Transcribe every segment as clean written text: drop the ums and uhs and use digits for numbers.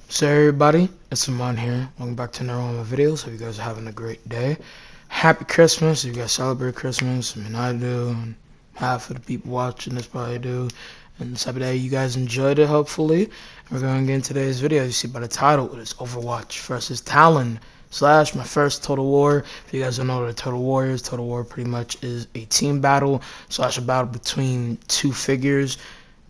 So everybody, it's Amon here. Welcome back to another one of my videos. Hope you guys are having a great day. Happy Christmas. If you guys celebrate Christmas, I do, and half of the people watching this probably do. And this type of day, you guys enjoyed it, hopefully. We're going to get into today's video. As you see by the title, it is Overwatch versus Talon slash my first Total War. If you guys don't know what a Total War is, Total War pretty much is a team battle slash a battle between two figures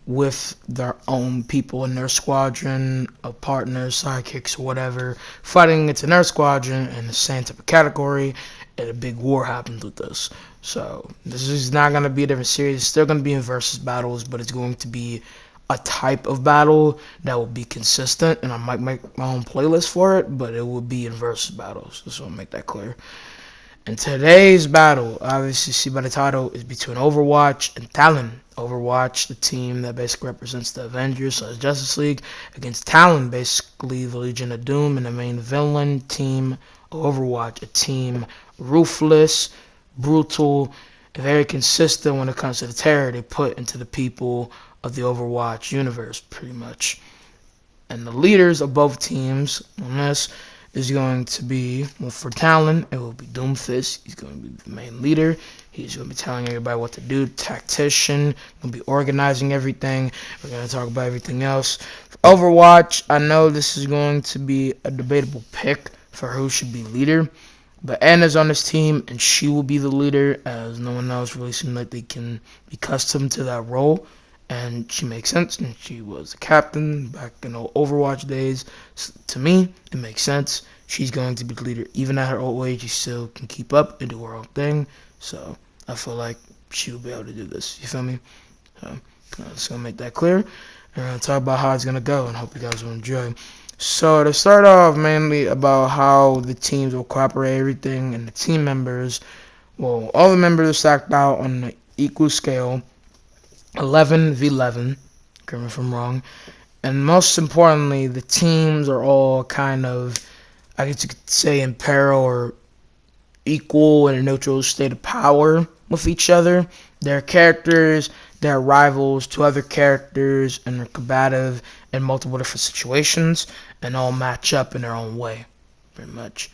with their own people in their squadron, partners, sidekicks, or whatever, fighting against their squadron in the same type of category, and a big war happens with this. So this is not going to be a different series. It's still going to be in versus battles, but it's going to be a type of battle that will be consistent, and I might make my own playlist for it, but it will be in versus battles. Just want to make that clear. And today's battle, obviously see by the title, is between Overwatch and Talon. Overwatch, the team that basically represents the Avengers / Justice League, against Talon, basically the Legion of Doom and the main villain team of Overwatch, a team ruthless, brutal, and very consistent when it comes to the terror they put into the people of the Overwatch universe, pretty much. And the leaders of both teams on this is going to be, well, for Talon, it will be Doomfist. He's going to be the main leader. He's going to be telling everybody what to do, tactician, going to be organizing everything. We're going to talk about everything else. For Overwatch, I know this is going to be a debatable pick for who should be leader. But Anna's on this team, and she will be the leader, as no one else really seems like they can be accustomed to that role. And she makes sense, and she was a captain back in the Overwatch days. So to me, it makes sense. She's going to be the leader. Even at her old age, she still can keep up and do her own thing. So I feel like she will be able to do this. You feel me? So I'm just going to make that clear. And we're going to talk about how it's going to go, and hope you guys will enjoy. So to start off, mainly about how the teams will cooperate, everything, and the team members. Well, all the members are stacked out on an equal scale. 11v11, correct me if I'm wrong, and most importantly, the teams are all kind of, I guess you could say, in peril or equal in a neutral state of power with each other. Their characters, they're rivals to other characters, and they're combative in multiple different situations, and all match up in their own way, pretty much.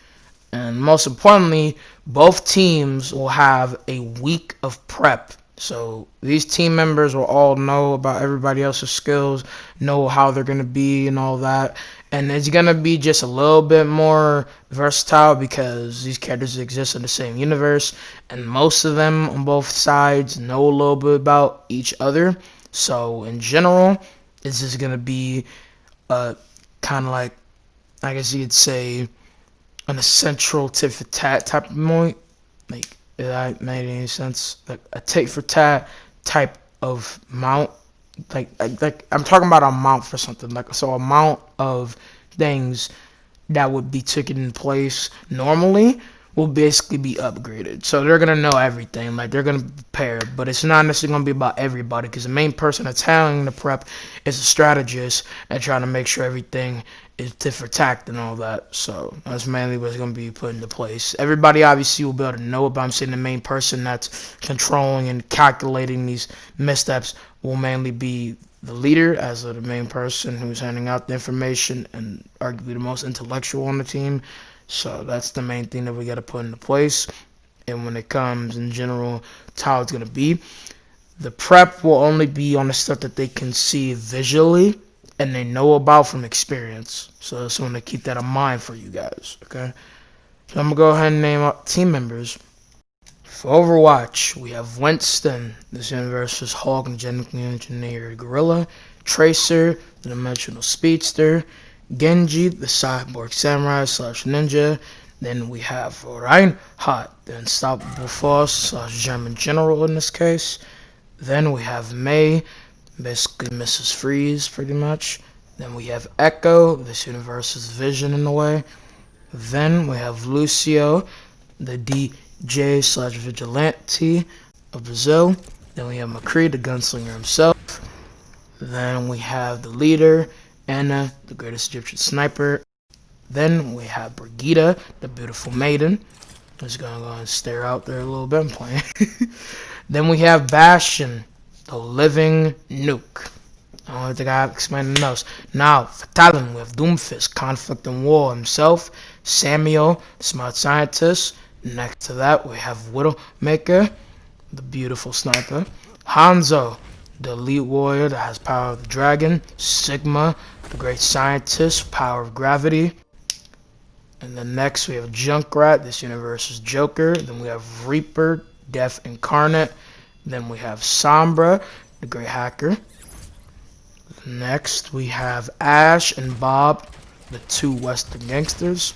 And most importantly, both teams will have a week of prep. So these team members will all know about everybody else's skills, know how they're going to be and all that. And it's going to be just a little bit more versatile because these characters exist in the same universe. And most of them on both sides know a little bit about each other. So in general, this is going to be kind of like, I guess you could say, an essential tit for tat type of point. Like, if that made any sense, like a tit for tat type of mount, like I'm talking about a mount for something, like, so a mount of things that would be taken in place normally will basically be upgraded. So they're gonna know everything, like they're gonna be prepared, but it's not necessarily gonna be about everybody because the main person that's handling the prep is a strategist and trying to make sure everything is tit for tat and all that. So that's mainly what's gonna be put into place. Everybody obviously will be able to know it, but I'm saying the main person that's controlling and calculating these missteps will mainly be the leader, as the main person who's handing out the information and arguably the most intellectual on the team. So that's the main thing that we got to put into place. And when it comes in general to how it's going to be, the prep will only be on the stuff that they can see visually and they know about from experience. So I just want to keep that in mind for you guys, okay? So I'm going to go ahead and name up team members. For Overwatch, we have Winston, this universe's Hawk and genetically engineered gorilla, Tracer, the dimensional speedster, Genji, the cyborg samurai / ninja. Then we have Reinhardt, the unstoppable force / German general in this case. Then we have Mei, basically Mrs. Freeze, pretty much. Then we have Echo, this universe's Vision in a way. Then we have Lucio, the DJ / vigilante of Brazil. Then we have McCree, the gunslinger himself. Then we have the leader, Anna, the greatest Egyptian sniper. Then we have Brigitte, the beautiful maiden. I'm just gonna go and stare out there a little bit. I'm playing. Then we have Bastion, the living nuke. I don't think I have to explain anything else. Now, for Talon, we have Doomfist, Conflict and War himself, Samuel, Smart Scientist. Next to that, we have Widowmaker, the beautiful sniper. Hanzo, the elite warrior that has power of the dragon. Sigma, the great scientist, power of gravity. And then next we have Junkrat, this universe's Joker. Then we have Reaper, Death Incarnate. Then we have Sombra, the great hacker. Next we have Ash and Bob, the two Western gangsters.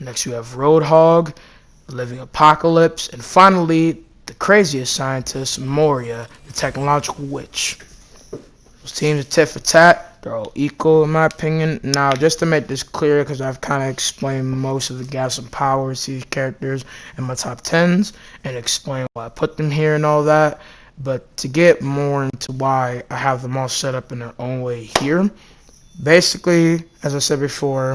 Next we have Roadhog, the living apocalypse. And finally, the craziest scientist, Moria, the technological witch. Those teams are tit for tat. They're all equal in my opinion. Now, just to make this clear, because I've kind of explained most of the gaps and powers to these characters in my top 10s and explain why I put them here and all that. But to get more into why I have them all set up in their own way here, basically, as I said before,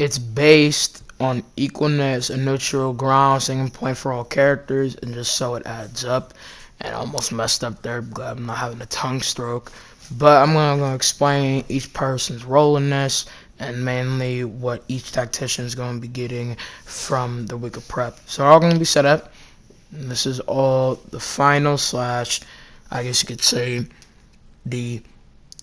it's based on equalness and neutral ground, single point for all characters, and just so it adds up. And I almost messed up there, glad I'm not having a tongue stroke. But I'm going to explain each person's role in this, and mainly what each tactician is going to be getting from the week of prep. So they're all going to be set up. And this is all the final slash, I guess you could say, the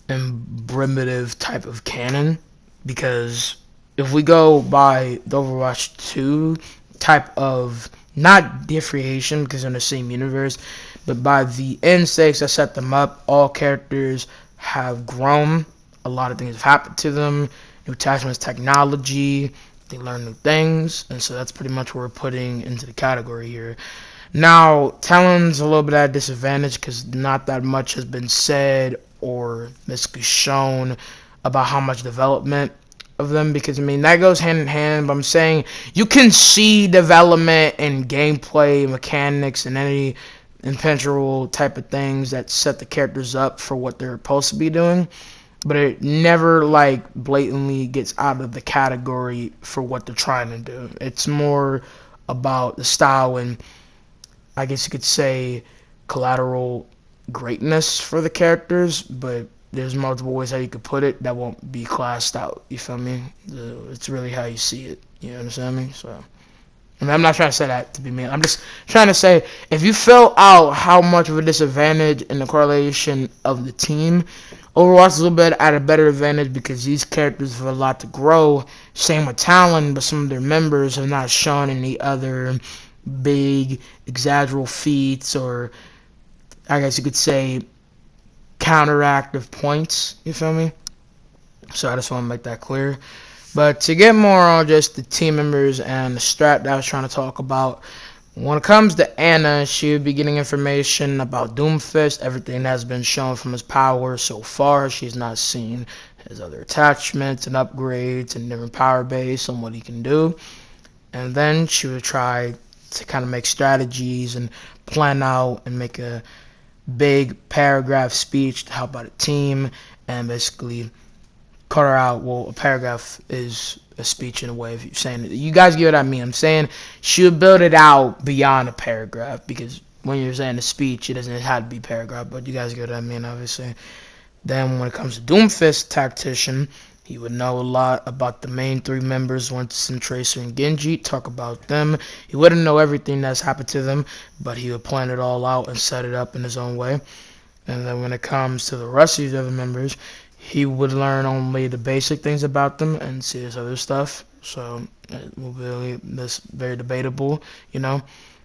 emblemative type of canon. Because if we go by the Overwatch 2 type of, not differentiation because they're in the same universe, but by the end stakes that set them up, all characters have grown. A lot of things have happened to them. New attachments, technology, they learn new things, and so that's pretty much what we're putting into the category here. Now, Talon's a little bit at a disadvantage because not that much has been said or basically shown about how much development of them, because I mean that goes hand in hand, but I'm saying you can see development in gameplay mechanics and any impenetrable type of things that set the characters up for what they're supposed to be doing, but it never like blatantly gets out of the category for what they're trying to do. It's more about the style and, I guess you could say, collateral greatness for the characters, but there's multiple ways how you could put it that won't be classed out. You feel me? It's really how you see it. You understand me? So, I mean, I'm not trying to say that to be mean. I'm just trying to say, if you fill out how much of a disadvantage in the correlation of the team, Overwatch is a little bit at a better advantage because these characters have a lot to grow. Same with Talon, but some of their members have not shown any other big exaggerable feats, or I guess you could say counteractive points. You feel me? So I just want to make that clear. But to get more on just the team members and the strat that I was trying to talk about, when it comes to Anna, she would be getting information about Doomfist, everything that has been shown from his power so far. She's not seen his other attachments and upgrades and different power base and what he can do. And then she would try to kind of make strategies and plan out and make a big paragraph speech to help out a team and basically cut her out. Well, a paragraph is a speech in a way, if you're saying it. You guys get what I mean. I'm saying she would build it out beyond a paragraph, because when you're saying a speech, it doesn't have to be paragraph, but you guys get what I mean, obviously. Then when it comes to Doomfist Tactician, he would know a lot about the main three members, Winston, Tracer, and Genji, talk about them. He wouldn't know everything that's happened to them, but he would plan it all out and set it up in his own way. And then when it comes to the rest of these other members, he would learn only the basic things about them and see this other stuff. So it will be this very debatable, you know.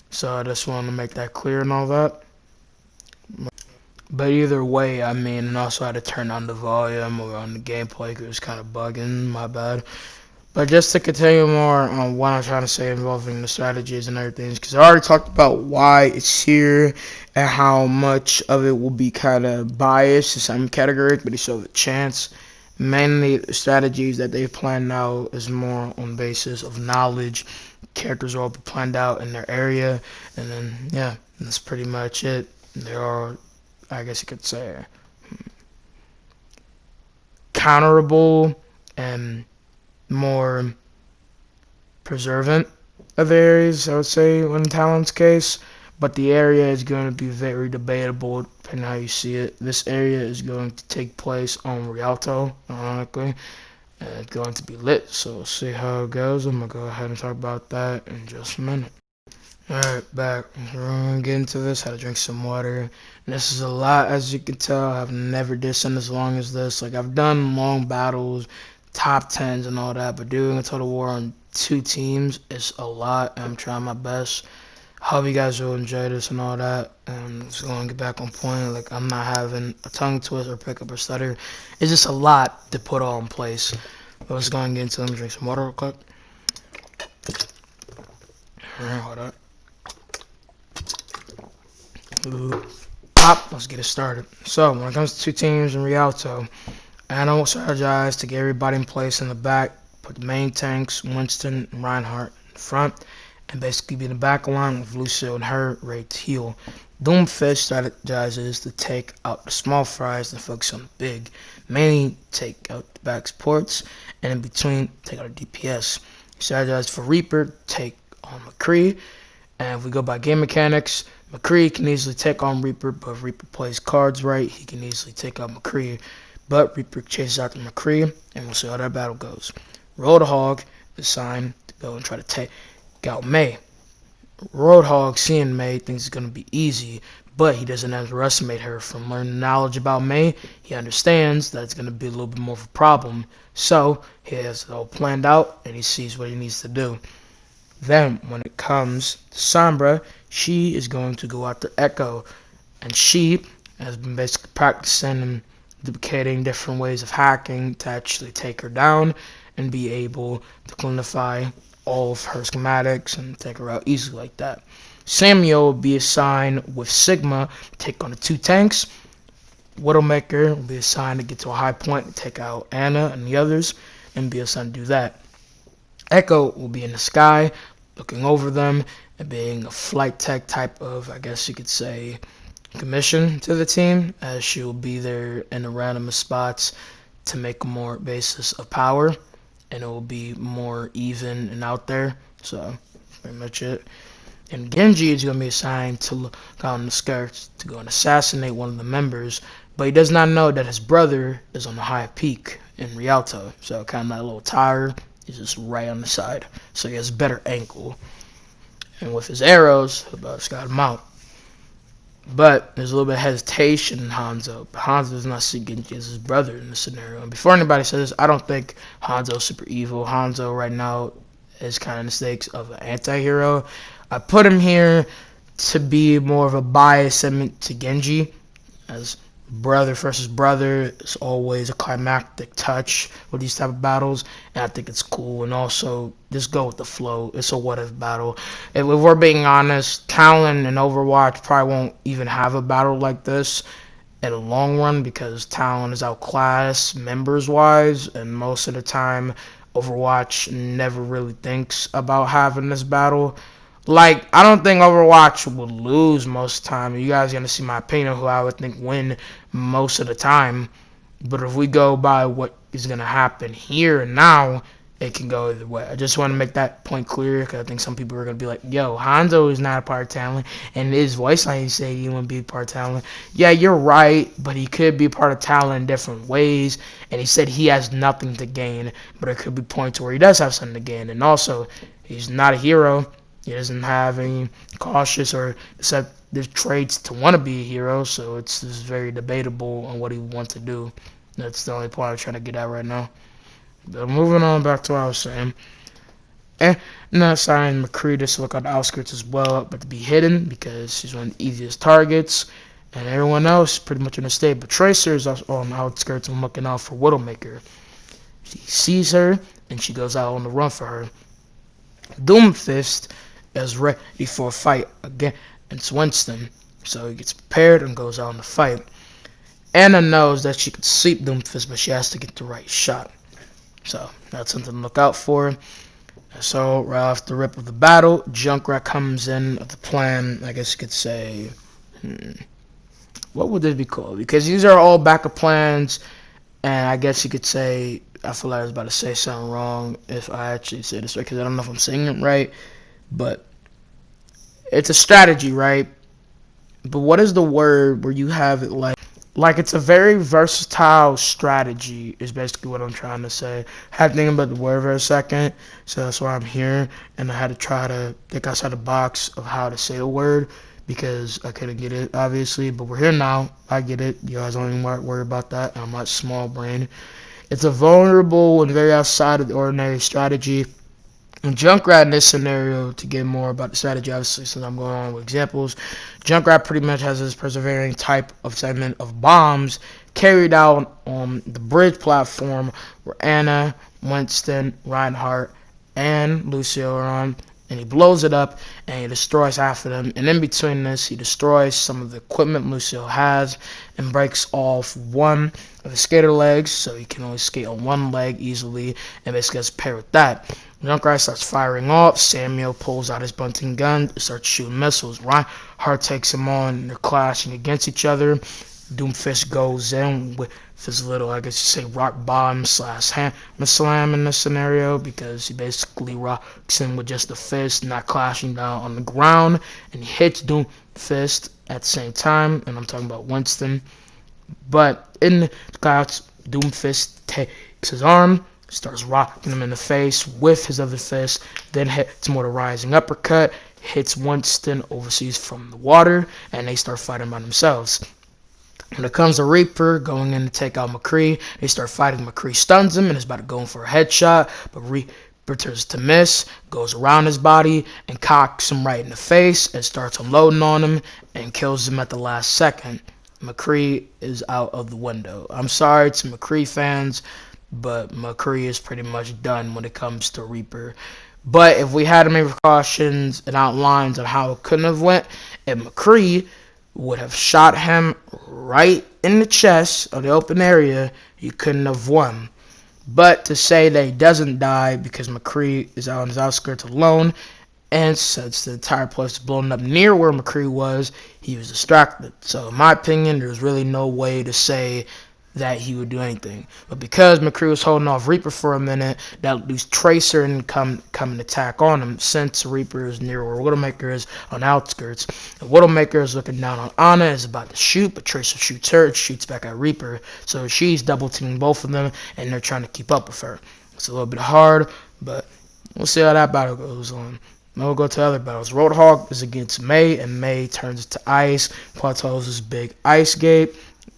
So I just want to make that clear and all that. But either way, I mean, and also had to turn on the volume or on the gameplay because it was kind of bugging, my bad. But just to continue more on what I'm trying to say involving the strategies and everything, because I already talked about why it's here and how much of it will be kind of biased to some category, but it's still a chance. Mainly the strategies that they've planned out is more on basis of knowledge. Characters will all be planned out in their area, and then, yeah, that's pretty much it. There are, I guess you could say, counterable and more preservant of areas, I would say, in Talon's case. but the area is going to be very debatable depending on how you see it. This area is going to take place on Rialto, ironically, and it's going to be lit, so we'll see how it goes. I'm going to go ahead and talk about that in just a minute. Alright, back. We're gonna get into this. Had to drink some water. And this is a lot, as you can tell. I've never did something as long as this. Like, I've done long battles, top 10s, and all that, but doing a total war on 2 teams is a lot, and I'm trying my best. Hope you guys will enjoy this and all that. And just going to get back on point. Like, I'm not having a tongue twist or pick up or stutter. It's just a lot to put all in place. But let's go and get into it. Let me drink some water real quick. Alright, hold up. Pop, let's get it started. So, when it comes to 2 teams in Rialto, Anna will strategize to get everybody in place in the back, put the main tanks, Winston and Reinhardt in front, and basically be in the back line with Lucio and her ready to heal. Doomfist strategizes to take out the small fries and focus on the big, mainly take out the back supports, and in between, take out the DPS. He strategizes for Reaper, take on McCree, and if we go by game mechanics, McCree can easily take on Reaper, but if Reaper plays cards right, he can easily take out McCree. But Reaper chases after McCree, and we'll see how that battle goes. Roadhog is assigned to go and try to take out Mei. Roadhog, seeing Mei, thinks it's going to be easy, but he doesn't underestimate her. From learning knowledge about Mei, he understands that it's going to be a little bit more of a problem. So, he has it all planned out, and he sees what he needs to do. Then, when it comes to Sombra, she is going to go after Echo, and she has been basically practicing and duplicating different ways of hacking to actually take her down and be able to cleanify all of her schematics and take her out easily like that. Samuel will be assigned with Sigma to take on the 2 tanks. Widowmaker will be assigned to get to a high point and take out Anna and the others, and be assigned to do that. Echo will be in the sky, looking over them, and being a flight tech type of, I guess you could say, commission to the team, as she will be there in the random spots to make a more basis of power, and it will be more even and out there. So, pretty much it. And Genji is going to be assigned to look on the skirts to go and assassinate one of the members, but he does not know that his brother is on the high peak in Rialto, so kind of that little tower. He's just right on the side, so he has better angle. And with his arrows, he'll just got him out. But there's a little bit of hesitation in Hanzo. But Hanzo does not see Genji as his brother in this scenario. And before anybody says this, I don't think Hanzo's super evil. Hanzo right now is kind of in the stakes of an anti-hero. I put him here to be more of a bias sentiment to Genji, as brother versus brother is always a climactic touch with these type of battles, and I think it's cool. And also, just go with the flow. It's a what-if battle. If we're being honest, Talon and Overwatch probably won't even have a battle like this in the long run, because Talon is outclassed members-wise, and most of the time, Overwatch never really thinks about having this battle. Like, I don't think Overwatch will lose most of the time. You guys are going to see my opinion who I would think win most of the time. But if we go by what is going to happen here and now, it can go either way. I just want to make that point clear, because I think some people are going to be like, yo, Hanzo is not a part of Talon, and his voice line say he wouldn't be part of Talon. Yeah, you're right, but he could be part of Talon in different ways, and he said he has nothing to gain, but there could be points where he does have something to gain. And also, he's not a hero. He doesn't have any cautious or deceptive traits to want to be a hero, so it's just very debatable on what he wants to do. That's the only point I'm trying to get at right now. But moving on back to what I was saying. And not assigning McCree to look on the outskirts as well, but to be hidden because she's one of the easiest targets. And everyone else pretty much in the state. But Tracer is also on the outskirts and looking out for Widowmaker. She sees her, and she goes out on the run for her. Doomfist is ready for a fight against Winston, so he gets prepared and goes out on the fight. Anna knows that she could sweep Doomfist, but she has to get the right shot. So that's something to look out for. So right off the rip of the battle, Junkrat comes in with the plan. I guess you could say, what would this be called? Because these are all backup plans, and I guess you could say, I feel like I was about to say something wrong if I actually say this right, because I don't know if I'm saying it right. But It's a strategy, right? But what is the word where you have it like it's a very versatile strategy is basically what I'm trying to say. I had to think about the word for a second, so that's why I'm here, and I had to try to think outside the box of how to say the word because I couldn't get it obviously. But we're here now. I get it. You guys don't even worry about that. I'm not small brain. It's a vulnerable and very outside of the ordinary strategy. And Junkrat in this scenario, to get more about the strategy, obviously, since I'm going on with examples, Junkrat pretty much has this persevering type of segment of bombs carried out on the bridge platform where Anna, Winston, Reinhardt, and Lucio are on. And he blows it up and he destroys half of them. And in between this, he destroys some of the equipment Lucio has and breaks off one of his skater legs, so he can only skate on one leg easily and basically gets paired with that. Junkrat starts firing off. Samuel pulls out his bunting gun and starts shooting missiles. Reinhardt takes him on and they're clashing against each other. Doomfist goes in with his little, I guess you say, rock bottom slash hammer slam in this scenario because he basically rocks him with just the fist, not clashing down on the ground, and he hits Doomfist at the same time, and I'm talking about Winston. But in the clouds, Doomfist takes his arm, starts rocking him in the face with his other fist, then hits him with a rising uppercut, hits Winston overseas from the water, and they start fighting by themselves. When it comes to Reaper going in to take out McCree, they start fighting. McCree stuns him and is about to go in for a headshot, but Reaper turns to miss, goes around his body and cocks him right in the face and starts unloading on him and kills him at the last second. McCree is out of the window. I'm sorry to McCree fans, but McCree is pretty much done when it comes to Reaper. But if we had to make precautions and outlines on how it couldn't have went, if McCree would have shot him right in the chest or the open area, he couldn't have won. But to say that he doesn't die because McCree is out on his outskirts alone, and since the entire place was blown up near where McCree was, he was distracted. So in my opinion, there's really no way to say that he would do anything. But because McCree was holding off Reaper for a minute, that leaves Tracer and come and attack on him since Reaper is near where Widowmaker is on the outskirts. And Widowmaker is looking down on Ana, is about to shoot, but Tracer shoots her and shoots back at Reaper. So she's double teaming both of them and they're trying to keep up with her. It's a little bit hard, but we'll see how that battle goes on. Now we'll go to other battles. Roadhog is against Mei, and Mei turns to ice. Plateaus this big ice gate,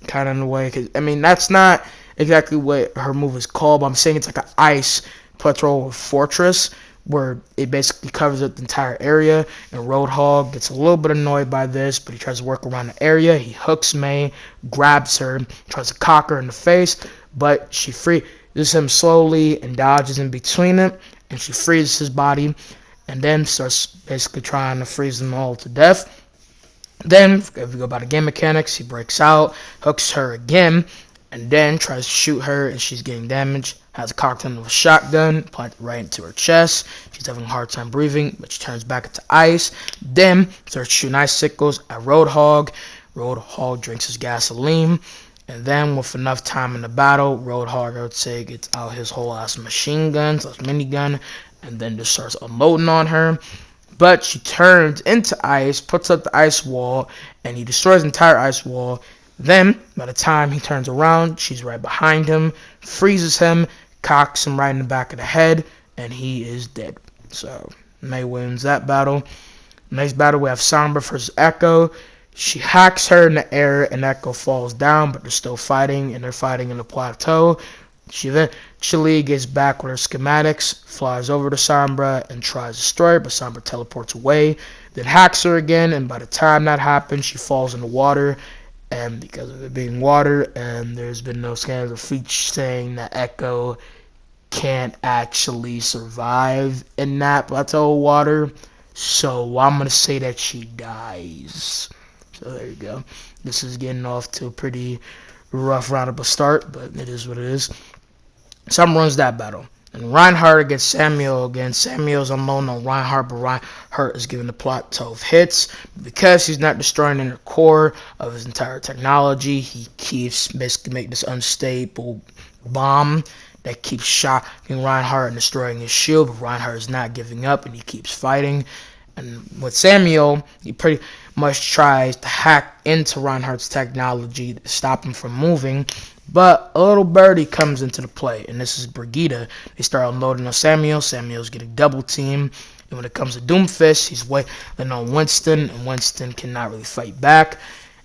kind of in the way. Cause, I mean, that's not exactly what her move is called, but I'm saying it's like an ice plateau fortress where it basically covers up the entire area. And Roadhog gets a little bit annoyed by this, but he tries to work around the area. He hooks Mei, grabs her, tries to cock her in the face, but she freezes him slowly and dodges in between it, and she freezes his body. And then starts basically trying to freeze them all to death. Then, if we go by the game mechanics, he breaks out, hooks her again, and then tries to shoot her as she's getting damaged. Has a cocktail of a shotgun, planted right into her chest. She's having a hard time breathing, but she turns back into ice. Then, starts shooting icicles at Roadhog. Roadhog drinks his gasoline. And then, with enough time in the battle, Roadhog, I would say, gets out his whole ass machine gun, / minigun, and then just starts unloading on her. But she turns into ice, puts up the ice wall, and he destroys the entire ice wall. Then, by the time he turns around, she's right behind him, freezes him, cocks him right in the back of the head, and he is dead. So, Mei wins that battle. Next battle, we have Sombra versus Echo. She hacks her in the air, and Echo falls down, but they're still fighting, and they're fighting in the plateau. She eventually gets back with her schematics, flies over to Sombra, and tries to destroy her, but Sombra teleports away, then hacks her again, and by the time that happens, she falls in the water, and because of it being water, and there's been no scans or features saying that Echo can't actually survive in that plateau of water, so I'm going to say that she dies. So there you go. This is getting off to a pretty rough round of a start, but it is what it is. Sombra runs that battle. And Reinhardt against Samuel again. Samuel's unloading on Reinhardt, but Reinhardt is given the plateau of hits. Because he's not destroying the inner core of his entire technology, he keeps basically making this unstable bomb that keeps shocking Reinhardt and destroying his shield, but Reinhardt is not giving up and he keeps fighting. And with Samuel, he pretty much tries to hack into Reinhardt's technology to stop him from moving. But a little birdie comes into the play, and this is Brigitte. They start unloading on Samuel. Samuel's getting double teamed. And when it comes to Doomfist, he's waiting on Winston, and Winston cannot really fight back.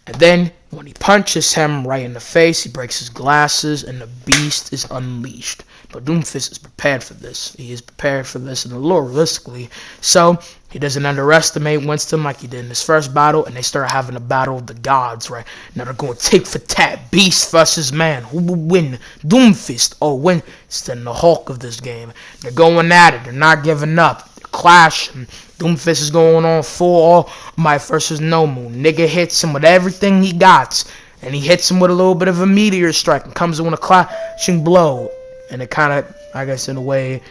And then, when he punches him right in the face, he breaks his glasses, and the beast is unleashed. But Doomfist is prepared for this. He is prepared for this in the lore, realistically. So, he doesn't underestimate Winston like he did in his first battle, and they start having a battle of the gods, right? Now they're going tit for tat, beast versus man. Who will win? Doomfist or Winston, the Hulk of this game. They're going at it. They're not giving up. They're clashing. Doomfist is going on full All Might versus No Moon. Nigga hits him with everything he got, and he hits him with a little bit of a meteor strike and comes in with a clashing blow. And it kind of, I guess in a way,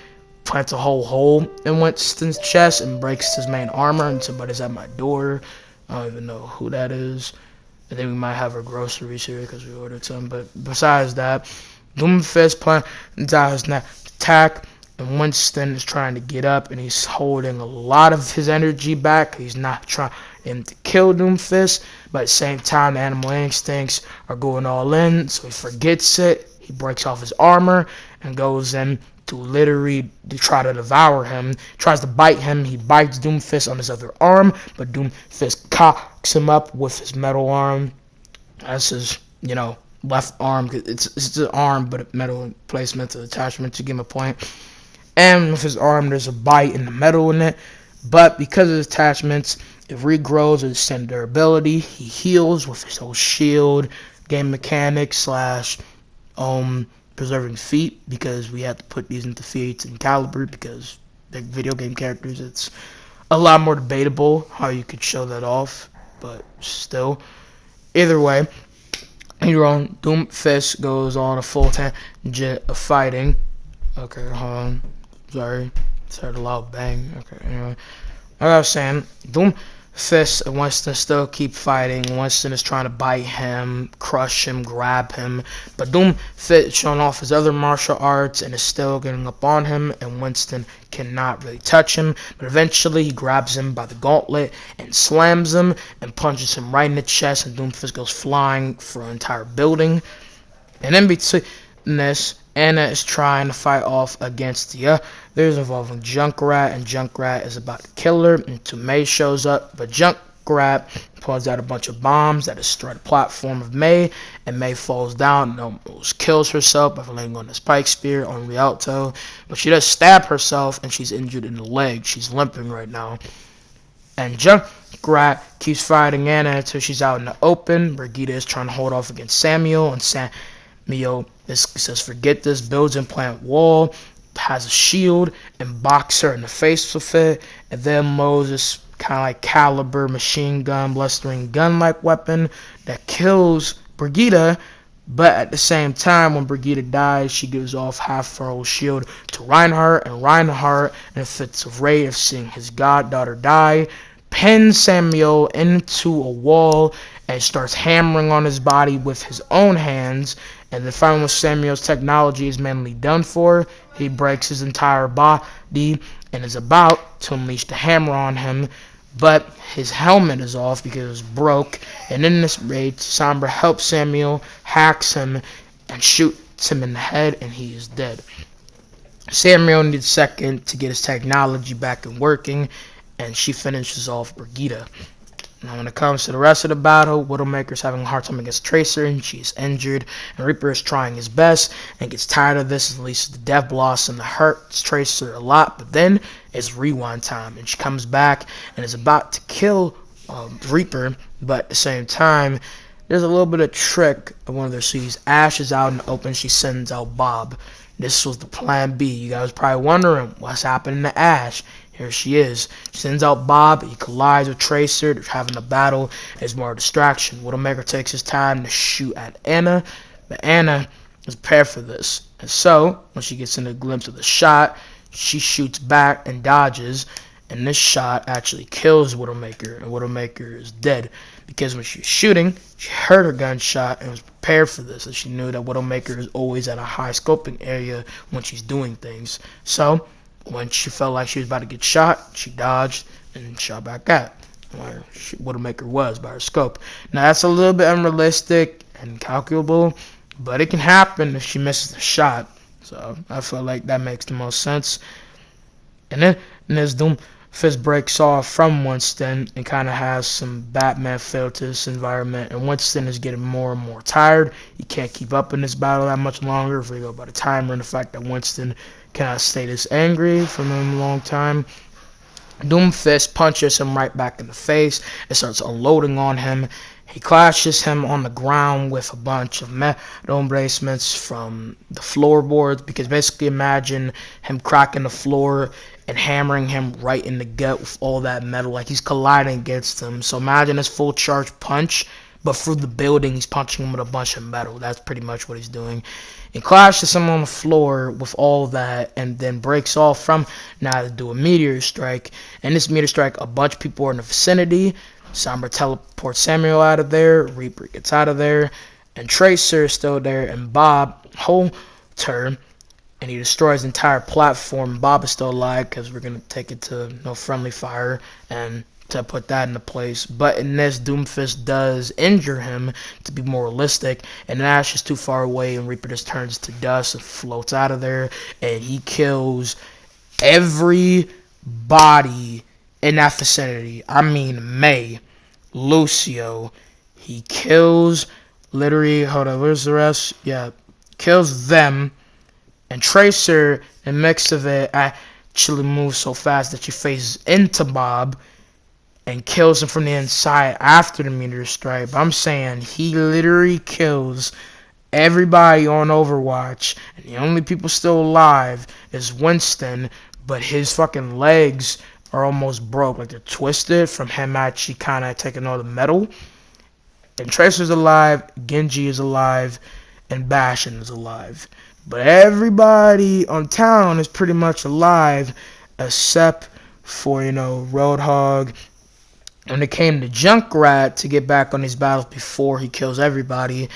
plants a whole hole in Winston's chest and breaks his main armor, and somebody's at my door. I don't even know who that is. I think we might have our groceries here because we ordered some. But besides that, Doomfist plans out his attack, and Winston is trying to get up, and he's holding a lot of his energy back. He's not trying to kill Doomfist, but at the same time, the animal instincts are going all in, so he forgets it. He breaks off his armor and goes in to literally try to devour him. Tries to bite him. He bites Doomfist on his other arm, but Doomfist cocks him up with his metal arm. That's his, left arm. It's an arm, but a metal placement to attachment to give him a point. And with his arm, there's a bite in the metal in it. But because of his attachments, it regrows with extended durability. He heals with his whole shield, game mechanics / preserving feet, because we have to put these into feats and caliber because they're video game characters. It's a lot more debatable how you could show that off, but still. Either way, Doomfist goes on a full tangent of fighting. Okay, hold on. Sorry. It's heard a loud bang. Okay, anyway. Like I was saying, Doomfist and Winston still keep fighting. Winston is trying to bite him, crush him, grab him. But Doomfist is showing off his other martial arts and is still getting up on him. And Winston cannot really touch him. But eventually he grabs him by the gauntlet and slams him and punches him right in the chest. And Doomfist goes flying for an entire building. And in between this, Anna is trying to fight off against the others involving Junkrat, and Junkrat is about to kill her until May shows up, but Junkrat pulls out a bunch of bombs that destroy the platform of May, and May falls down and almost kills herself by landing on the spike spear on Rialto, but she does stab herself and she's injured in the leg. She's limping right now. And Junkrat keeps fighting Anna until she's out in the open. Brigitte is trying to hold off against Samuel, and Samuel says forget this, builds implant wall, has a shield, and boxes her in the face with it, and then Moses kind of like caliber machine gun, blustering gun like weapon that kills Brigitte. But at the same time, when Brigitte dies, she gives off half her whole shield to Reinhardt, and Reinhardt, in a fit of rage of seeing his goddaughter die, pins Samuel into a wall and starts hammering on his body with his own hands. And then finally, when Samuel's technology is mainly done for, he breaks his entire body and is about to unleash the hammer on him. But his helmet is off because it was broke. And in this rage, Sombra helps Samuel, hacks him, and shoots him in the head, and he is dead. Samuel needs a second to get his technology back and working, and she finishes off Brigitte. Now when it comes to the rest of the battle, Widowmaker's having a hard time against Tracer, and she is injured, and Reaper is trying his best and gets tired of this and releases the Death Blossom that hurts Tracer a lot. But then it's rewind time, and she comes back and is about to kill Reaper, but at the same time there's a little bit of trick of one of their C's. Ash is out in the open, she sends out Bob. This was the plan B. You guys probably wondering what's happening to Ash. Here she is. She sends out Bob. He collides with Tracer. They're having a battle. There's more distraction. Widowmaker takes his time to shoot at Anna, but Anna is prepared for this. And so, when she gets in a glimpse of the shot, she shoots back and dodges. And this shot actually kills Widowmaker, and Widowmaker is dead. Because when she was shooting, she heard her gunshot and was prepared for this. And she knew that Widowmaker is always at a high scoping area when she's doing things. So, When she felt like she was about to get shot, she dodged and shot back at where Widowmaker was by her scope. Now that's a little bit unrealistic and calculable, but it can happen if she misses the shot. So I feel like that makes the most sense. And then as Doomfist breaks off from Winston and kind of has some Batman feel to this environment, and Winston is getting more and more tired. He can't keep up in this battle that much longer if we go by the timer and the fact that Winston cannot stay this angry for a long time. Doomfist punches him right back in the face and starts unloading on him. He clashes him on the ground with a bunch of metal embracements from the floorboards, because basically imagine him cracking the floor and hammering him right in the gut with all that metal, like he's colliding against him. So imagine his full charge punch, but through the building he's punching him with a bunch of metal. That's pretty much what he's doing. He clashes him on the floor with all that, and then breaks off from now to do a meteor strike. And this meteor strike, a bunch of people are in the vicinity. Sombra teleports Samuel out of there. Reaper gets out of there. And Tracer is still there. And Bob holds her. And he destroys the entire platform. Bob is still alive because we're going to take it to no friendly fire. And to put that into place. But in this, Doomfist does injure him to be more realistic. And Ash is too far away. And Reaper just turns to dust and floats out of there. And he kills every body in that vicinity. I mean, May, Lucio, he kills literally, hold on, where's the rest? Yeah, kills them. And Tracer, in the mix of it, actually moves so fast that she phases into Bob and kills him from the inside after the meteor strike. But I'm saying he literally kills everybody on Overwatch, and the only people still alive is Winston, but his fucking legs are almost broke, like they're twisted from him actually kind of taking all the metal. And Tracer's alive, Genji is alive, and Bastion is alive. But everybody on Talon is pretty much alive, except for, Roadhog. When it came to Junkrat to get back on these battles before he kills everybody,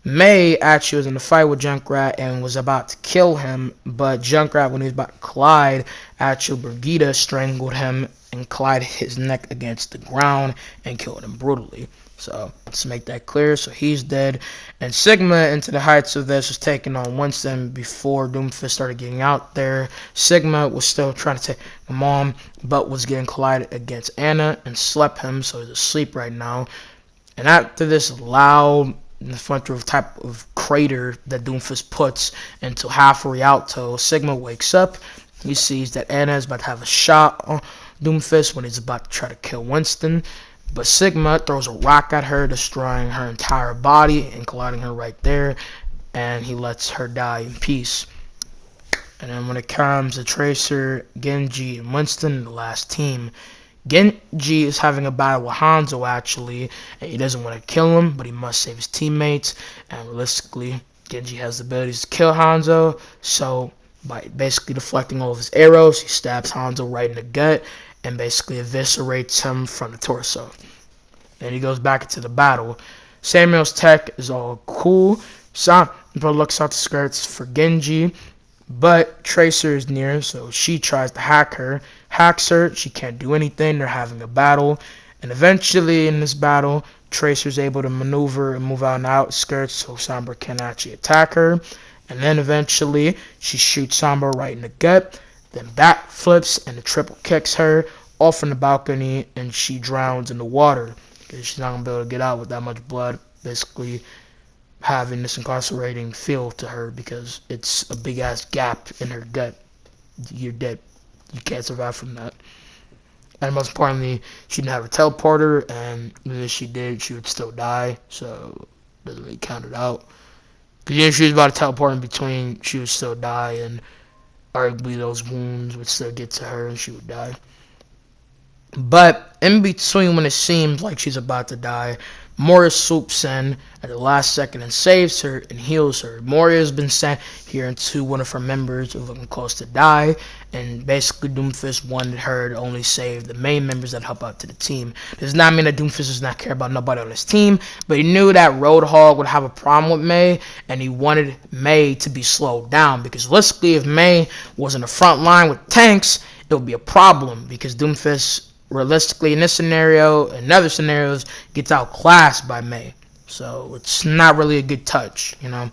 May actually was in a fight with Junkrat and was about to kill him, but Junkrat, when he was about to collide, actually Brigitte strangled him and collided his neck against the ground and killed him brutally. So let's make that clear. So he's dead. And Sigma, into the heights of this, was taking on Winston before Doomfist started getting out there. Sigma was still trying to take him on, but was getting collided against Anna and slept him, so he's asleep right now. And after this loud in the front roof type of crater that Doomfist puts into half Rialto, Sigma wakes up. He sees that Anna is about to have a shot on Doomfist when he's about to try to kill Winston. But Sigma throws a rock at her, destroying her entire body and colliding her right there. And he lets her die in peace. And then when it comes to Tracer, Genji, and Winston, the last team, Genji is having a battle with Hanzo actually, and he doesn't want to kill him, but he must save his teammates. And realistically, Genji has the abilities to kill Hanzo, so by basically deflecting all of his arrows, he stabs Hanzo right in the gut and basically eviscerates him from the torso. Then he goes back into the battle. Samuel's tech is all cool. Sombra looks out the skirts for Genji, but Tracer is near, so she tries to hack her. Hacks her, she can't do anything, they're having a battle. And eventually in this battle, Tracer's able to maneuver and move out on the outskirts so Sombra can actually attack her. And then eventually, she shoots Sombra right in the gut, then back flips and the triple kicks her off from the balcony, and she drowns in the water because she's not going to be able to get out with that much blood, basically having this incarcerating feel to her because it's a big ass gap in her gut. You're dead. You can't survive from that. And most importantly, she didn't have a teleporter, and even if she did, she would still die, so it doesn't really count it out. Because if she was about to teleport in between, she would still die, and arguably those wounds would still get to her and she would die. But in between, when it seems like she's about to die, Moria swoops in at the last second and saves her and heals her. Moria has been sent here into one of her members who looking close to die, and basically Doomfist wanted her to only save the main members that help out to the team. Does not mean that Doomfist does not care about nobody on his team, but he knew that Roadhog would have a problem with Mei, and he wanted Mei to be slowed down, because realistically, if Mei was in the front line with tanks, it would be a problem, because Doomfist realistically in this scenario and other scenarios gets outclassed by Mei. So it's not really a good touch, you know.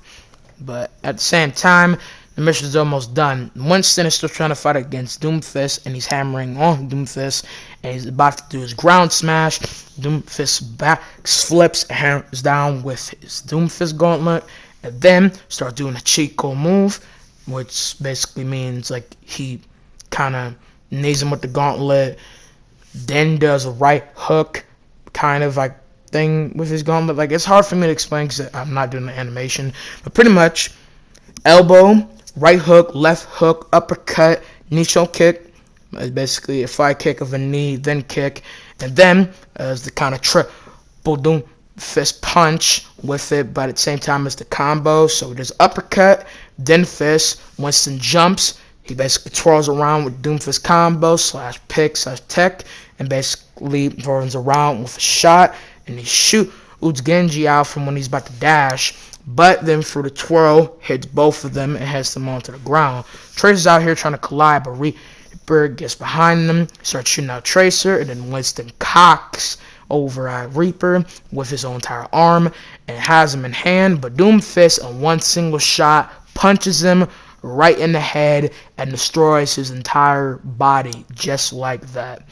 But at the same time, the mission is almost done. Winston is still trying to fight against Doomfist, and he's hammering on Doomfist, and he's about to do his ground smash. Doomfist back flips and hammers down with his Doomfist gauntlet, and then starts doing a cheat code move, which basically means like he kind of knees him with the gauntlet, then does a right hook kind of like thing with his gauntlet. Like, it's hard for me to explain because I'm not doing the animation, but pretty much elbow, right hook, left hook, uppercut, knee choke kick. It's basically a fly kick of a knee, then kick, and then as the kind of triple doom fist punch with it, but at the same time as the combo. So there's uppercut, then fist. Winston jumps. He basically twirls around with Doomfist combo slash pick slash tech, and basically turns around with a shot, and he shoots Genji out from when he's about to dash, but then through the twirl hits both of them and heads them onto the ground. Tracer's out here trying to collide, but Reaper gets behind them, starts shooting out Tracer, and then Winston cocks over at Reaper with his own entire arm and has him in hand, but Doomfist in one single shot punches him right in the head and destroys his entire body just like that.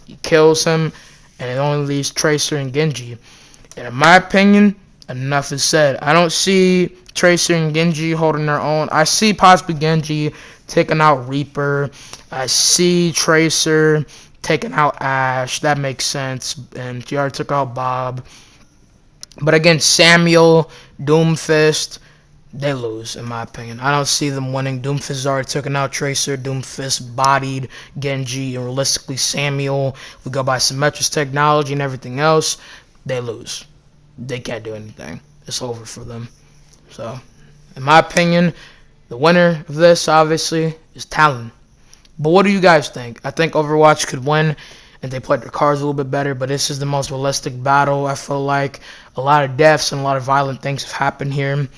He kills him, and it only leaves Tracer and Genji. And in my opinion, enough is said. I don't see Tracer and Genji holding their own. I see possibly Genji taking out Reaper. I see Tracer taking out Ash. That makes sense. And he already took out Bob. But again, Samuel, Doomfist, they lose, in my opinion. I don't see them winning. Doomfist already taken out Tracer. Doomfist bodied Genji, and realistically Samuel, we go by Symmetra's technology and everything else, they lose. They can't do anything. It's over for them. So, in my opinion, the winner of this, obviously, is Talon. But what do you guys think? I think Overwatch could win if they played their cards a little bit better, but this is the most realistic battle. I feel like a lot of deaths and a lot of violent things have happened here.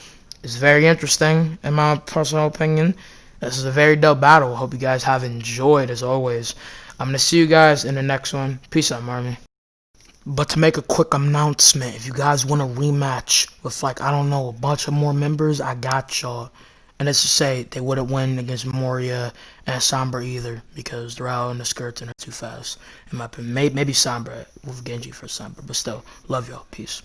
It's very interesting, in my personal opinion. This is a very dope battle. Hope you guys have enjoyed, as always. I'm going to see you guys in the next one. Peace out, Marmy. But to make a quick announcement, if you guys want a rematch with, like, I don't know, a bunch of more members, I got y'all. And it's to say, they wouldn't win against Moria and Sombra either, because they're out in the skirts and they're too fast. In my opinion, maybe Sombra with Genji for Sombra, but still, love y'all. Peace.